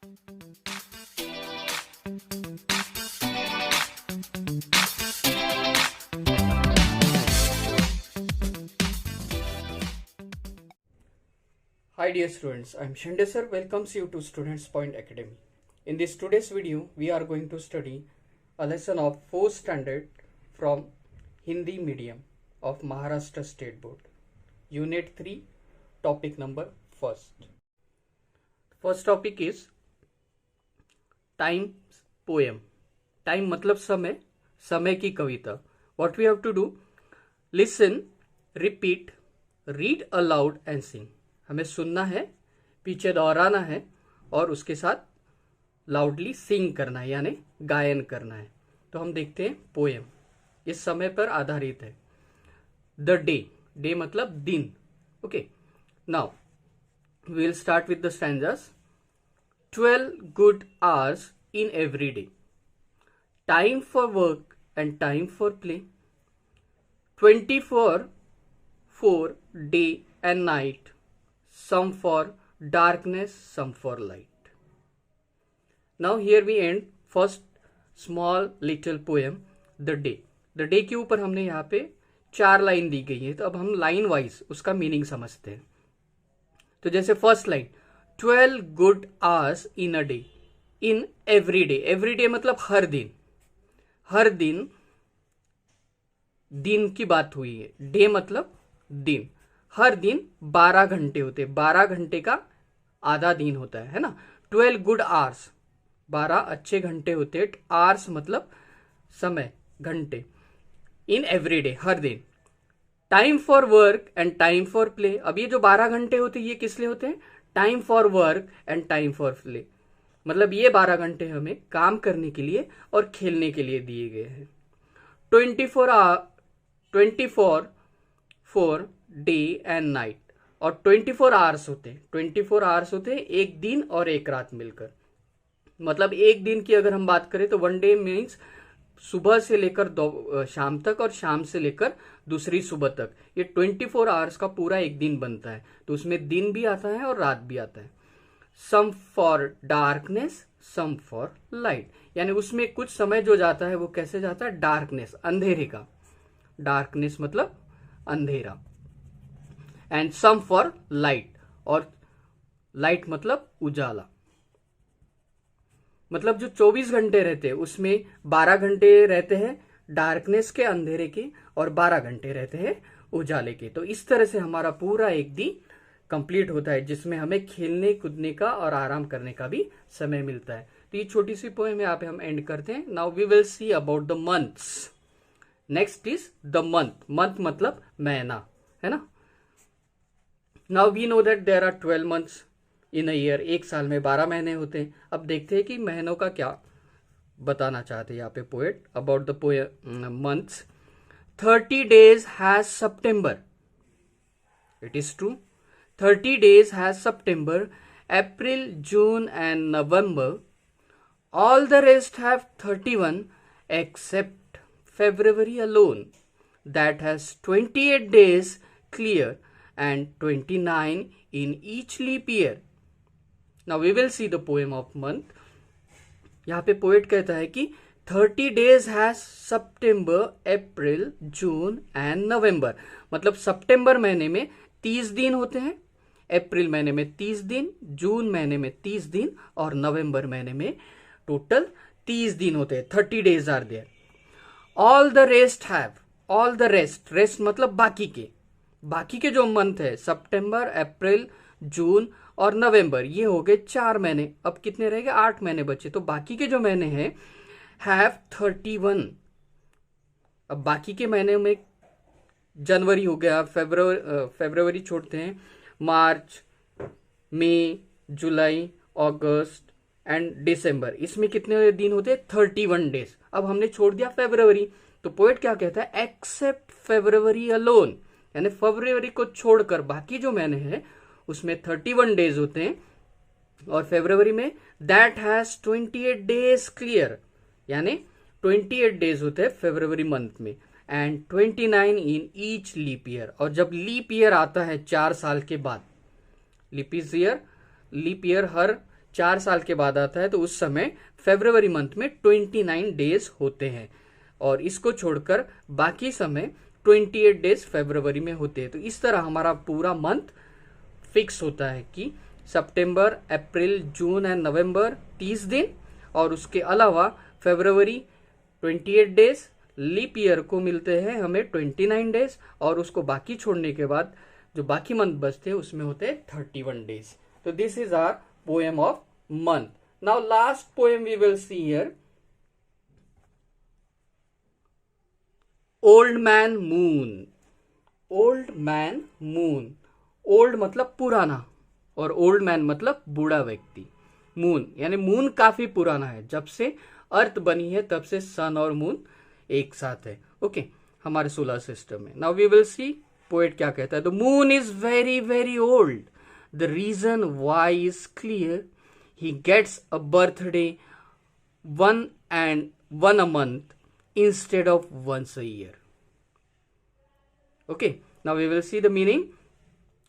Hi dear students, I am Shande sir welcomes you to Students Point Academy. In this today's video, we are going to study a lesson of 4th standard from Hindi medium of Maharashtra State Board. Unit 3, topic number 1st. First topic is time poem. Time मतलब समय, समय की कविता. What we have to do? Listen, repeat, read aloud and sing. हमें सुनना है, पीछे दोहराना है और उसके साथ लाउडली सिंग करना है, यानी गायन करना है. तो हम देखते हैं पोएम. इस समय पर आधारित है. द डे, डे मतलब दिन. Okay, now we will start with the stanzas. 12 good hours in every day. Time for work and time for play. 24 for day and night. Some for darkness, some for light. Now here we end first small little poem, The Day. The Day के ऊपर हमने यहाँ पे 4 line दी गई है. तो अब हम लाइन वाइज उसका मीनिंग समझते हैं. तो जैसे first line, 12 good hours in a day, in every day. Every day मतलब हर दिन. हर दिन, दिन की बात हुई है. डे मतलब दिन. हर दिन 12 घंटे होते. 12 घंटे का आधा दिन होता है ना. 12 गुड आवर्स, 12 अच्छे घंटे होते. आवर्स मतलब समय, घंटे. इन एवरीडे, हर दिन. Time for work and time for play. अब ये जो 12 घंटे होते हैं ये किस लिए होते हैं? Time for work and time for play. मतलब ये 12 घंटे हमें काम करने के लिए और खेलने के लिए दिए गए हैं. 24 फॉर डे एंड नाइट. और 24 आवर्स होते हैं. 24 आवर्स होते हैं एक दिन और एक रात मिलकर. मतलब एक दिन की अगर हम बात करें तो वन डे मीन्स सुबह से लेकर शाम तक और शाम से लेकर दूसरी सुबह तक. ये 24 आवर्स का पूरा एक दिन बनता है. तो उसमें दिन भी आता है और रात भी आता है. Some for darkness, some for light. यानी उसमें कुछ समय जो जाता है वो कैसे जाता है? डार्कनेस, अंधेरे का. डार्कनेस मतलब अंधेरा. एंड सम फॉर लाइट, और लाइट मतलब उजाला. मतलब जो 24 घंटे रहते हैं उसमें 12 घंटे रहते हैं डार्कनेस के, अंधेरे के, और 12 घंटे रहते हैं उजाले के. तो इस तरह से हमारा पूरा एक दिन कंप्लीट होता है जिसमें हमें खेलने कूदने का और आराम करने का भी समय मिलता है. तो ये छोटी सी पोएम यहाँ पे हम एंड करते हैं. Now we will see about the months. Next is the month. Month मतलब महीना, है ना. Now we know that there are 12 months in a year. एक साल में 12 महीने होते हैं. अब देखते हैं कि महीनों का क्या बताना चाहते हैं यहाँ पे poet about the months. 30 days has September. It is true. 30 days has September, April, June and November. All the rest have 31 except February alone, that has 28 days clear and 29 in each leap year. Now we will see the poem of month. यहाँ पे poet कहता है कि 30 days has September, April, June and November. मतलब सितंबर महीने में 30 दिन होते हैं, अप्रैल महीने में 30 दिन, जून महीने में 30 दिन और नवंबर महीने में टोटल 30 दिन होते हैं. 30 days are there. All the rest have. All the rest, rest मतलब बाकी के. बाकी के जो मंथ है सितंबर, अप्रैल, जून और नवंबर, ये हो गए 4 महीने. अब कितने रह गए? 8 महीने बचे. तो बाकी के जो महीने हैं हैव 31. अब बाकी के महीने में जनवरी हो गया, फरवरी छोड़ते हैं, मार्च, मई, जुलाई, अगस्त एंड दिसंबर. इसमें कितने दिन होते हैं? 31 डेज. अब हमने छोड़ दिया फरवरी. तो पोएट क्या कहता है? एक्सेप्ट फरवरी अलोन. यानी फरवरी को छोड़कर बाकी जो महीने हैं उसमें 31 डेज होते हैं. और फरवरी में दैट हैज 28 डेज क्लियर. यानी 28 डेज होते हैं फरवरी मंथ में. And 29 in each leap year. और जब लीप ईयर आता है 4 साल के बाद, लीप ईयर हर 4 साल के बाद आता है तो उस समय फरवरी मंथ में 29 डेज होते हैं, और इसको छोड़कर बाकी समय 28 डेज फरवरी में होते हैं। तो इस तरह हमारा पूरा मंथ फिक्स होता है कि सितंबर, अप्रैल, जून एंड नवंबर 30 दिन, और उसके अलावा फरवरी 28 डेज, लीप ईयर को मिलते हैं हमें 29 डेज, और उसको बाकी छोड़ने के बाद जो बाकी मंथ बचते हैं उसमें होते हैं 31 डेज। तो this is our poem of month. Now last poem we will see here, old man moon. Old man moon, old मतलब पुराना और ओल्ड मैन मतलब बूढ़ा व्यक्ति। मून यानी मून काफी पुराना है, जब से अर्थ बनी है तब से सन और मून एक साथ है, ओके, हमारे सोलर सिस्टम में। Now we will see poet क्या कहता है। The moon is very very old, the reason why is clear, he gets a birthday one a month instead of once a year. Okay, now we will see the meaning.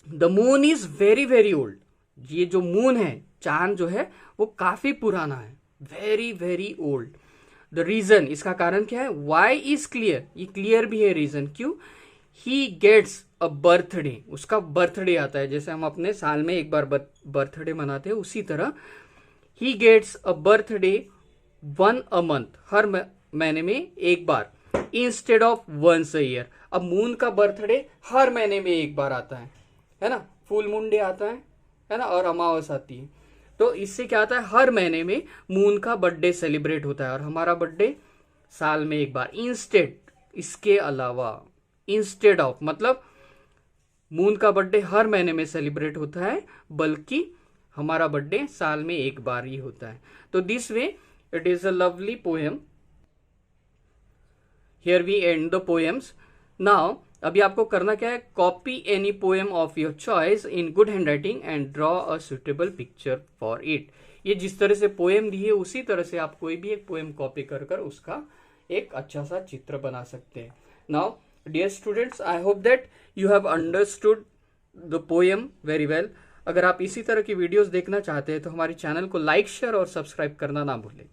The moon is very very old, ये जो moon है, चांद जो है वो काफी पुराना है, very very old. The reason, इसका कारण क्या है, वाई इज क्लियर, ये क्लियर भी है रीजन, क्यों, ही गेट्स अ बर्थडे, उसका बर्थडे आता है, जैसे हम अपने साल में एक बार बर्थडे मनाते हैं उसी तरह ही gets a birthday one a month, हर महीने में एक बार, instead of once a year. अब मून का बर्थडे हर महीने में एक बार आता है ना, फुल मून डे आता है ना, और अमावस आती है, तो इससे क्या आता है, हर महीने में मून का बर्थडे सेलिब्रेट होता है, और हमारा बर्थडे साल में एक बार। इंस्टेड, इसके अलावा, इंस्टेड ऑफ मतलब मून का बर्थडे हर महीने में सेलिब्रेट होता है, बल्कि हमारा बर्थडे साल में एक बार ही होता है। तो this way it is a lovely poem. Here we end the poems. Now अभी आपको करना क्या है, copy any poem of your choice in good handwriting and draw a suitable picture for it. ये जिस तरह से पोएम दी है उसी तरह से आप कोई भी एक पोएम कॉपी कर कर उसका एक अच्छा सा चित्र बना सकते हैं। Now dear students, I hope that you have understood the poem very well. अगर आप इसी तरह की वीडियोस देखना चाहते हैं तो हमारे चैनल को लाइक, शेयर और सब्सक्राइब करना ना भूलें।